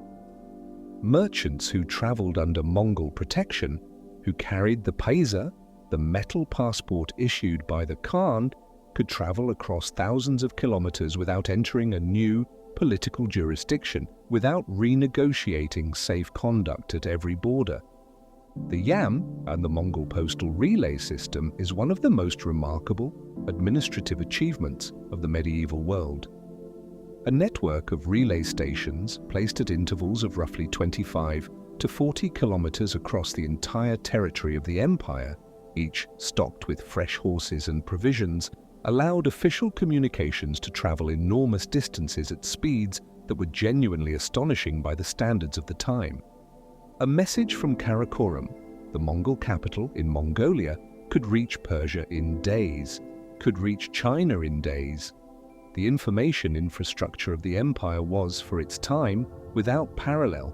Merchants who traveled under Mongol protection, who carried the paisa, The metal passport issued by the Khan could travel across thousands of kilometers without entering a new political jurisdiction, without renegotiating safe conduct at every border. The Yam and the Mongol postal relay system is one of the most remarkable administrative achievements of the medieval world. A network of relay stations placed at intervals of roughly 25 to 40 kilometers across the entire territory of the empire, each stocked with fresh horses and provisions, allowed official communications to travel enormous distances at speeds that were genuinely astonishing by the standards of the time. A message from Karakorum, the Mongol capital in Mongolia, could reach Persia in days, could reach China in days. The information infrastructure of the empire was, for its time, without parallel.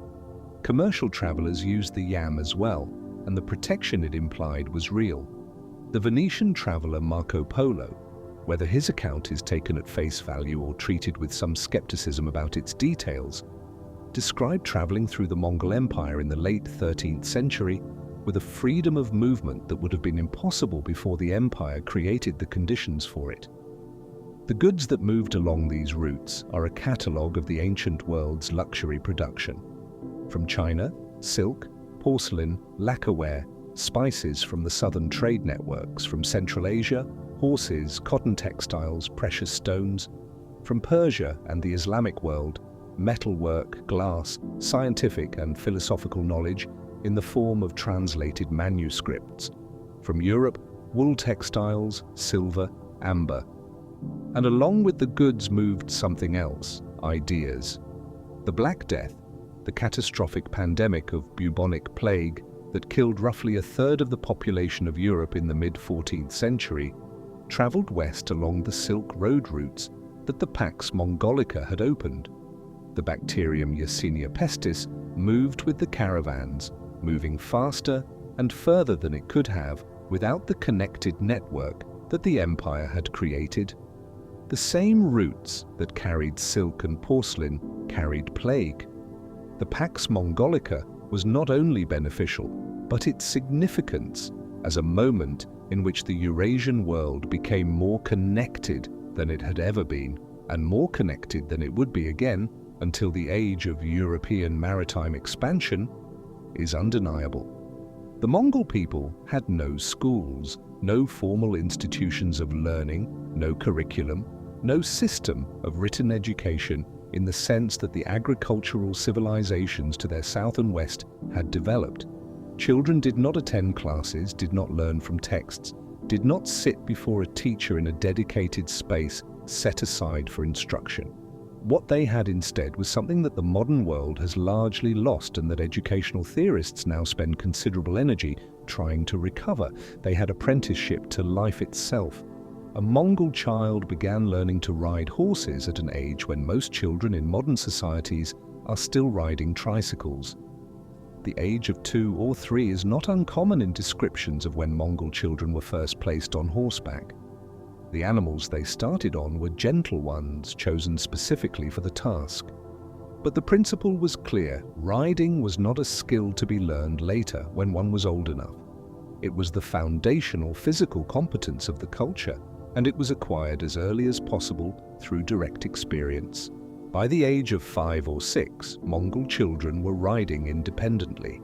Commercial travelers used the Yam as well, and the protection it implied was real. The Venetian traveler Marco Polo, whether his account is taken at face value or treated with some skepticism about its details, described traveling through the Mongol Empire in the late 13th century with a freedom of movement that would have been impossible before the empire created the conditions for it. The goods that moved along these routes are a catalogue of the ancient world's luxury production. From China, silk, porcelain, lacquerware, spices from the southern trade networks, from Central Asia, horses, cotton textiles, precious stones. From Persia and the Islamic world, metalwork, glass, scientific and philosophical knowledge in the form of translated manuscripts. From Europe, wool textiles, silver, amber. And along with the goods moved something else, ideas. The Black Death, the catastrophic pandemic of bubonic plague that killed roughly a third of the population of Europe in the mid-14th century, traveled west along the Silk Road routes that the Pax Mongolica had opened. The bacterium Yersinia pestis moved with the caravans, moving faster and further than it could have without the connected network that the empire had created. The same routes that carried silk and porcelain carried plague. The Pax Mongolica was not only beneficial, but its significance as a moment in which the Eurasian world became more connected than it had ever been, and more connected than it would be again until the age of European maritime expansion, is undeniable. The Mongol people had no schools, no formal institutions of learning, no curriculum, no system of written education in the sense that the agricultural civilizations to their south and west had developed. Children did not attend classes, did not learn from texts, did not sit before a teacher in a dedicated space set aside for instruction. What they had instead was something that the modern world has largely lost and that educational theorists now spend considerable energy trying to recover. They had apprenticeship to life itself. A Mongol child began learning to ride horses at an age when most children in modern societies are still riding tricycles. The age of 2 or 3 is not uncommon in descriptions of when Mongol children were first placed on horseback. The animals they started on were gentle ones chosen specifically for the task. But the principle was clear: riding was not a skill to be learned later when one was old enough. It was the foundational physical competence of the culture, and it was acquired as early as possible through direct experience. By the age of 5 or 6, Mongol children were riding independently.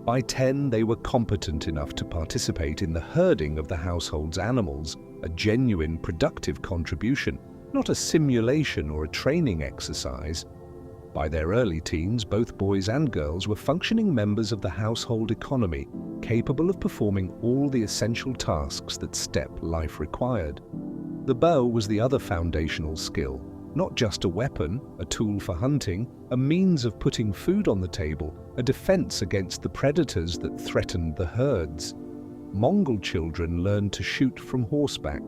By 10, they were competent enough to participate in the herding of the household's animals, a genuine productive contribution, not a simulation or a training exercise. By their early teens, both boys and girls were functioning members of the household economy, capable of performing all the essential tasks that steppe life required. The bow was the other foundational skill, not just a weapon, a tool for hunting, a means of putting food on the table, a defense against the predators that threatened the herds. Mongol children learned to shoot from horseback,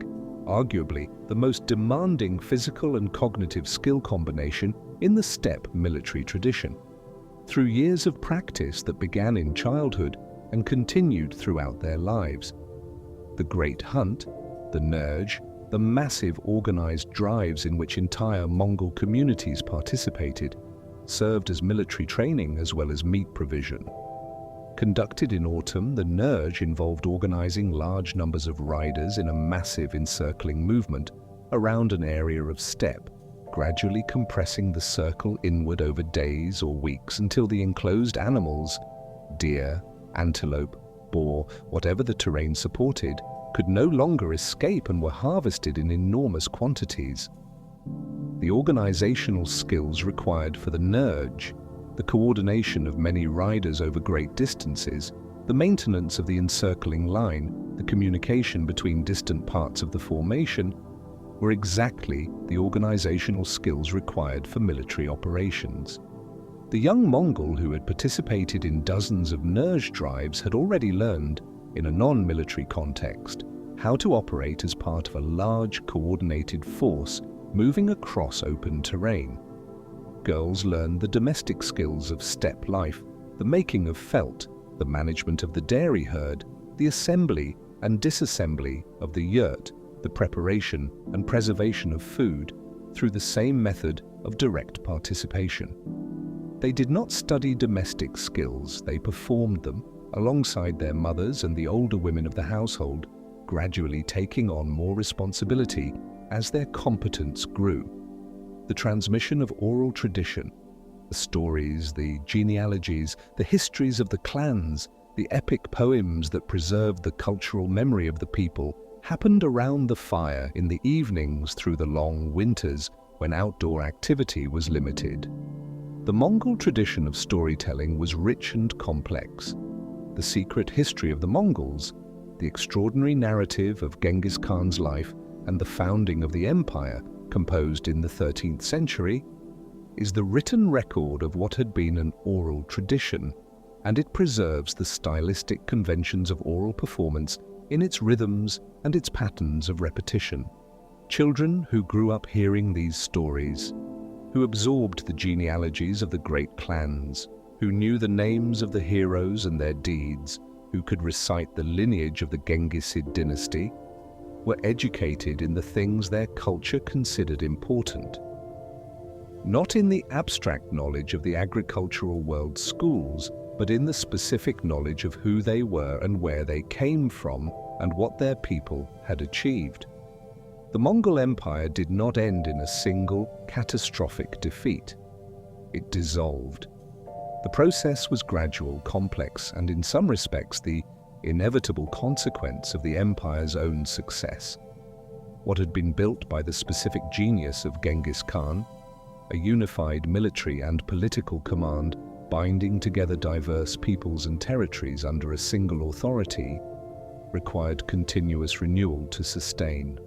arguably the most demanding physical and cognitive skill combination in the steppe military tradition. Through years of practice that began in childhood and continued throughout their lives. The Great Hunt, the Nerj, the massive organized drives in which entire Mongol communities participated, served as military training as well as meat provision. Conducted in autumn, the Nerj involved organizing large numbers of riders in a massive encircling movement around an area of steppe, gradually compressing the circle inward over days or weeks until the enclosed animals, deer, antelope, boar, whatever the terrain supported, could no longer escape and were harvested in enormous quantities. The organizational skills required for the Nerj, the coordination of many riders over great distances, the maintenance of the encircling line, the communication between distant parts of the formation, were exactly the organizational skills required for military operations. The young Mongol who had participated in dozens of Nerj drives had already learned, in a non-military context, how to operate as part of a large coordinated force moving across open terrain. Girls learned the domestic skills of steppe life, the making of felt, the management of the dairy herd, the assembly and disassembly of the yurt, the preparation and preservation of food, through the same method of direct participation. They did not study domestic skills, they performed them alongside their mothers and the older women of the household, gradually taking on more responsibility as their competence grew. The transmission of oral tradition, the stories, the genealogies, the histories of the clans, the epic poems that preserved the cultural memory of the people, happened around the fire in the evenings through the long winters when outdoor activity was limited. The Mongol tradition of storytelling was rich and complex. The secret history of the Mongols, the extraordinary narrative of Genghis Khan's life and the founding of the empire, composed in the 13th century, is the written record of what had been an oral tradition, and it preserves the stylistic conventions of oral performance in its rhythms and its patterns of repetition. Children who grew up hearing these stories, who absorbed the genealogies of the great clans, who knew the names of the heroes and their deeds, who could recite the lineage of the Genghisid dynasty, were educated in the things their culture considered important. Not in the abstract knowledge of the agricultural world schools, but in the specific knowledge of who they were and where they came from and what their people had achieved. The Mongol Empire did not end in a single, catastrophic defeat. It dissolved. The process was gradual, complex, and in some respects the inevitable consequence of the empire's own success. What had been built by the specific genius of Genghis Khan, a unified military and political command binding together diverse peoples and territories under a single authority, required continuous renewal to sustain.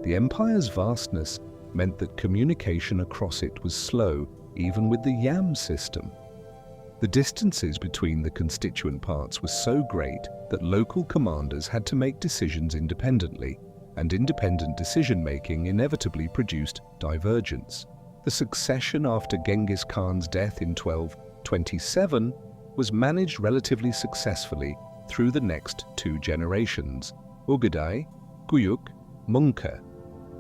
The empire's vastness meant that communication across it was slow, even with the yam system. The distances between the constituent parts were so great that local commanders had to make decisions independently, and independent decision-making inevitably produced divergence. The succession after Genghis Khan's death in 1227 was managed relatively successfully through the next two generations, Ugadai, Guyuk, Munka,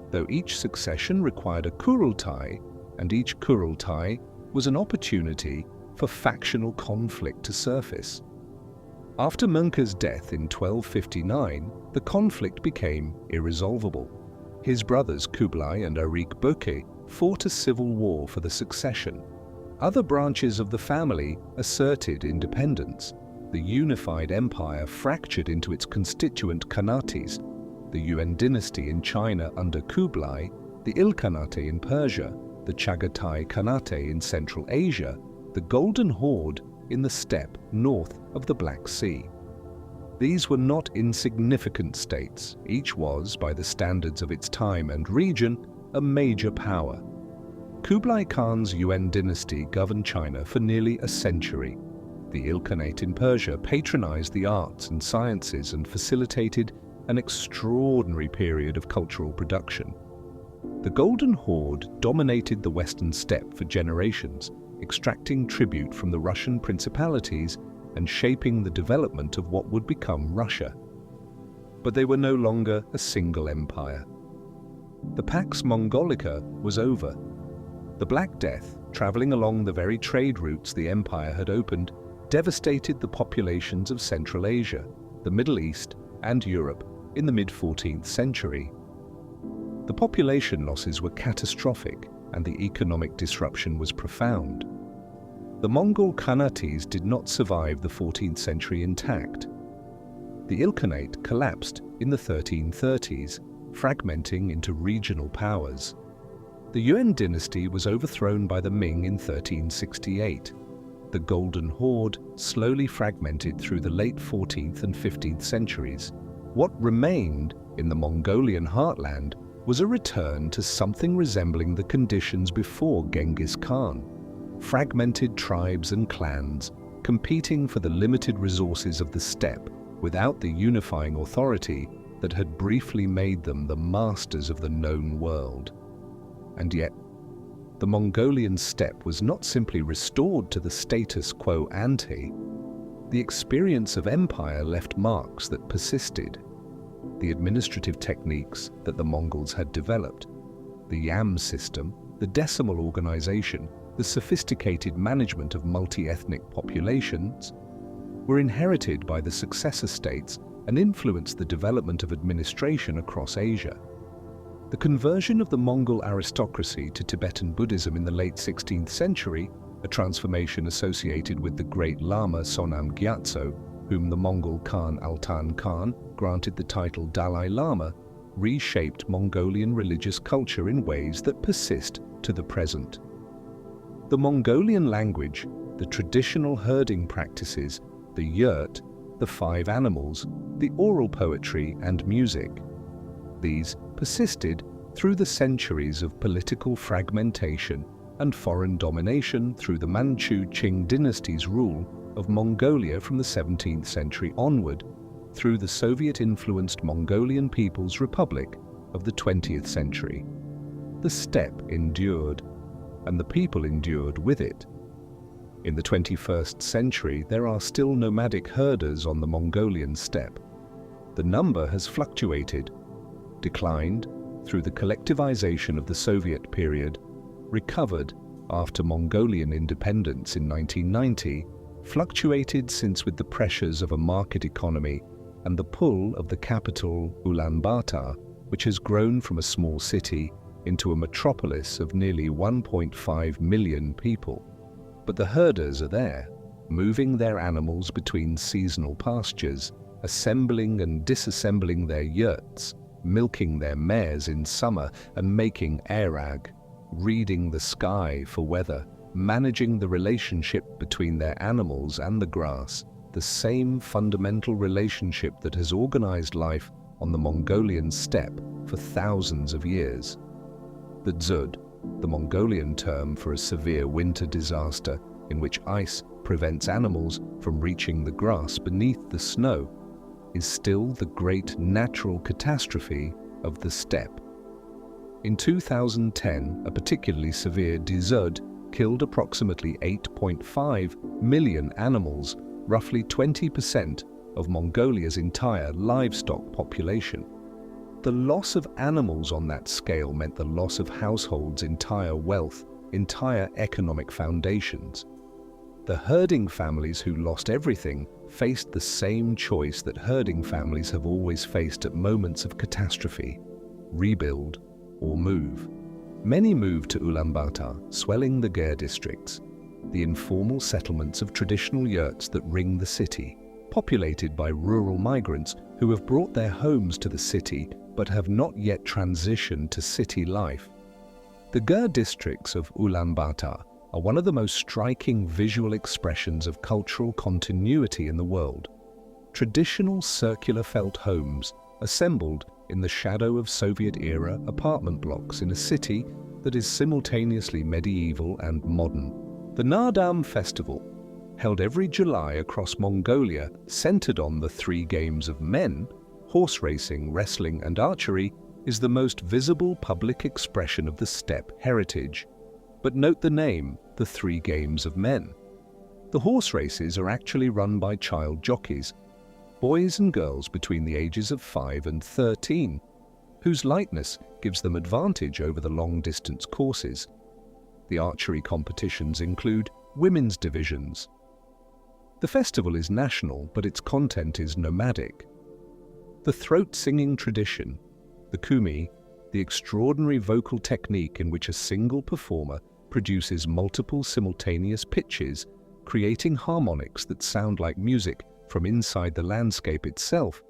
though each succession required a Kurultai, and each Kurultai was an opportunity for factional conflict to surface. After Munka's death in 1259, the conflict became irresolvable. His brothers Kublai and Arik Böke fought a civil war for the succession. Other branches of the family asserted independence. The unified empire fractured into its constituent khanates, the Yuan dynasty in China under Kublai, the Ilkhanate in Persia, the Chagatai Khanate in Central Asia, the Golden Horde in the steppe north of the Black Sea. These were not insignificant states. Each was, by the standards of its time and region, a major power. Kublai Khan's Yuan dynasty governed China for nearly a century. The Ilkhanate in Persia patronized the arts and sciences and facilitated an extraordinary period of cultural production. The Golden Horde dominated the western steppe for generations, extracting tribute from the Russian principalities and shaping the development of what would become Russia. But they were no longer a single empire. The Pax Mongolica was over. The Black Death, traveling along the very trade routes the empire had opened, devastated the populations of Central Asia, the Middle East, and Europe in the mid-14th century. The population losses were catastrophic and the economic disruption was profound. The Mongol Khanates did not survive the 14th century intact. The Ilkhanate collapsed in the 1330s, fragmenting into regional powers. The Yuan dynasty was overthrown by the Ming in 1368. The Golden Horde slowly fragmented through the late 14th and 15th centuries. What remained in the Mongolian heartland was a return to something resembling the conditions before Genghis Khan. Fragmented tribes and clans competing for the limited resources of the steppe without the unifying authority that had briefly made them the masters of the known world. And yet, the Mongolian steppe was not simply restored to the status quo ante. The experience of empire left marks that persisted. The administrative techniques that the Mongols had developed, the yam system, the decimal organization, the sophisticated management of multi-ethnic populations, were inherited by the successor states and influenced the development of administration across Asia. The conversion of the Mongol aristocracy to Tibetan Buddhism in the late 16th century, a transformation associated with the great Lama Sonam Gyatso, whom the Mongol Khan Altan Khan granted the title Dalai Lama, reshaped Mongolian religious culture in ways that persist to the present. The Mongolian language, the traditional herding practices, the yurt, the 5 animals, the oral poetry and music. These persisted through the centuries of political fragmentation and foreign domination through the Manchu Qing dynasty's rule of Mongolia from the 17th century onward, through the Soviet-influenced Mongolian People's Republic of the 20th century. The steppe endured, and the people endured with it. In the 21st century, there are still nomadic herders on the Mongolian steppe. The number has fluctuated, declined through the collectivization of the Soviet period, recovered after Mongolian independence in 1990, fluctuated since with the pressures of a market economy and the pull of the capital Ulaanbaatar, which has grown from a small city into a metropolis of nearly 1.5 million people. But the herders are there, moving their animals between seasonal pastures, assembling and disassembling their yurts, milking their mares in summer and making airag, reading the sky for weather, managing the relationship between their animals and the grass, the same fundamental relationship that has organized life on the Mongolian steppe for thousands of years. The dzud, the Mongolian term for a severe winter disaster in which ice prevents animals from reaching the grass beneath the snow, is still the great natural catastrophe of the steppe. In 2010, a particularly severe dzud killed approximately 8.5 million animals, roughly 20% of Mongolia's entire livestock population. The loss of animals on that scale meant the loss of households' entire wealth, entire economic foundations. The herding families who lost everything faced the same choice that herding families have always faced at moments of catastrophe: rebuild or move. Many moved to Ulaanbaatar, swelling the Ger districts, the informal settlements of traditional yurts that ring the city, populated by rural migrants who have brought their homes to the city but have not yet transitioned to city life. The Ger districts of Ulaanbaatar are one of the most striking visual expressions of cultural continuity in the world. Traditional circular felt homes assembled in the shadow of Soviet-era apartment blocks in a city that is simultaneously medieval and modern. The Naadam Festival, held every July across Mongolia, centered on the 3 games of men, horse racing, wrestling and archery, is the most visible public expression of the steppe heritage. But note the name, the 3 games of men. The horse races are actually run by child jockeys, boys and girls between the ages of 5 and 13, whose lightness gives them advantage over the long-distance courses. The archery competitions include women's divisions. The festival is national, but its content is nomadic. The throat-singing tradition, the kumi, the extraordinary vocal technique in which a single performer produces multiple simultaneous pitches, creating harmonics that sound like music from inside the landscape itself,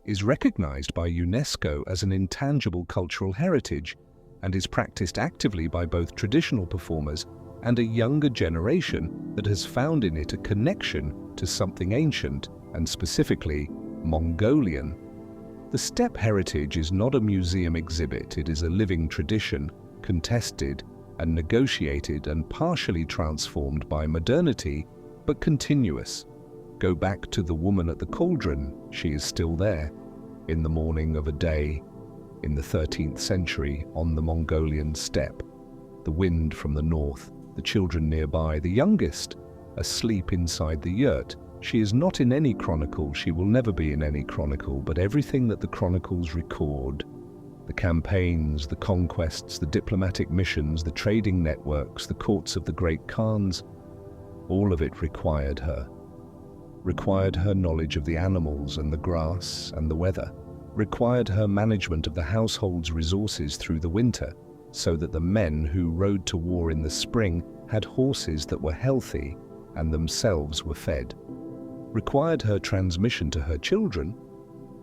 is recognized by UNESCO as an intangible cultural heritage and is practiced actively by both traditional performers and a younger generation that has found in it a connection to something ancient and specifically Mongolian. The steppe heritage is not a museum exhibit, it is a living tradition, contested and negotiated and partially transformed by modernity, but continuous. Go back to the woman at the cauldron, she is still there, in the morning of a day, in the 13th century on the Mongolian steppe. The wind from the north, the children nearby, the youngest, asleep inside the yurt. She is not in any chronicle, she will never be in any chronicle, but everything that the chronicles record, the campaigns, the conquests, the diplomatic missions, the trading networks, the courts of the great Khans, all of it required her knowledge of the animals and the grass and the weather, required her management of the household's resources through the winter, so that the men who rode to war in the spring had horses that were healthy and themselves were fed, required her transmission to her children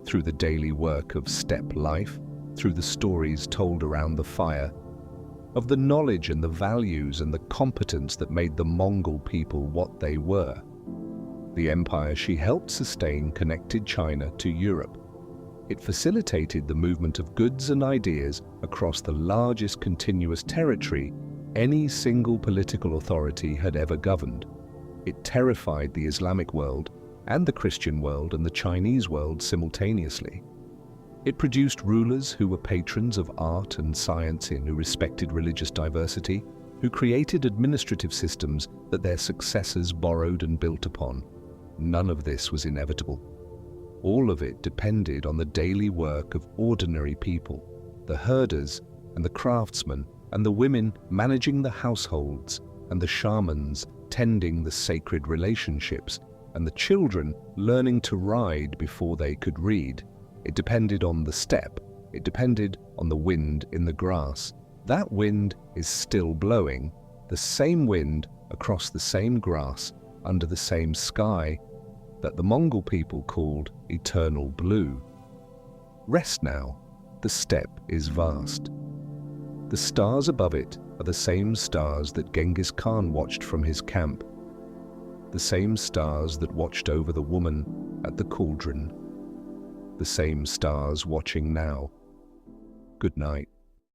through the daily work of steppe life, through the stories told around the fire, of the knowledge and the values and the competence that made the Mongol people what they were. The empire she helped sustain connected China to Europe. It facilitated the movement of goods and ideas across the largest continuous territory any single political authority had ever governed. It terrified the Islamic world and the Christian world and the Chinese world simultaneously. It produced rulers who were patrons of art and science and who respected religious diversity, who created administrative systems that their successors borrowed and built upon. None of this was inevitable. All of it depended on the daily work of ordinary people, the herders and the craftsmen and the women managing the households and the shamans tending the sacred relationships and the children learning to ride before they could read. It depended on the steppe. It depended on the wind in the grass. That wind is still blowing, the same wind across the same grass under the same sky that the Mongol people called eternal blue. Rest now, the steppe is vast. The stars above it are the same stars that Genghis Khan watched from his camp, the same stars that watched over the woman at the cauldron, the same stars watching now. Good night.